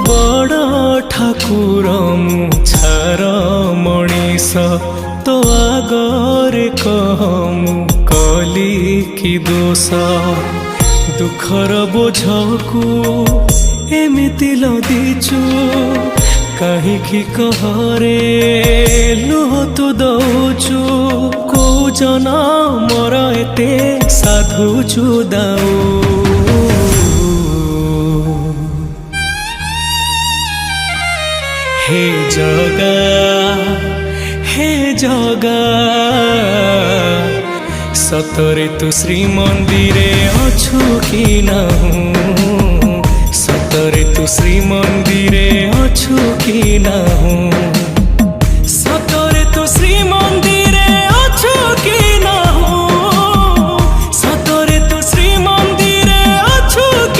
बड़ ठाकुर मु छार मनीष तो आगरे कह मु कली कि दोष दुखर बोझकू एमिति लदिचु कहीं कहरे लुह तू दौचु को जना मोर एते साधुचु दाऊ हे जगा सतरे तू श्रीमंदिरे अछु कि नाहु सतरे तू श्रीमंदिरे अछु कि नाहु।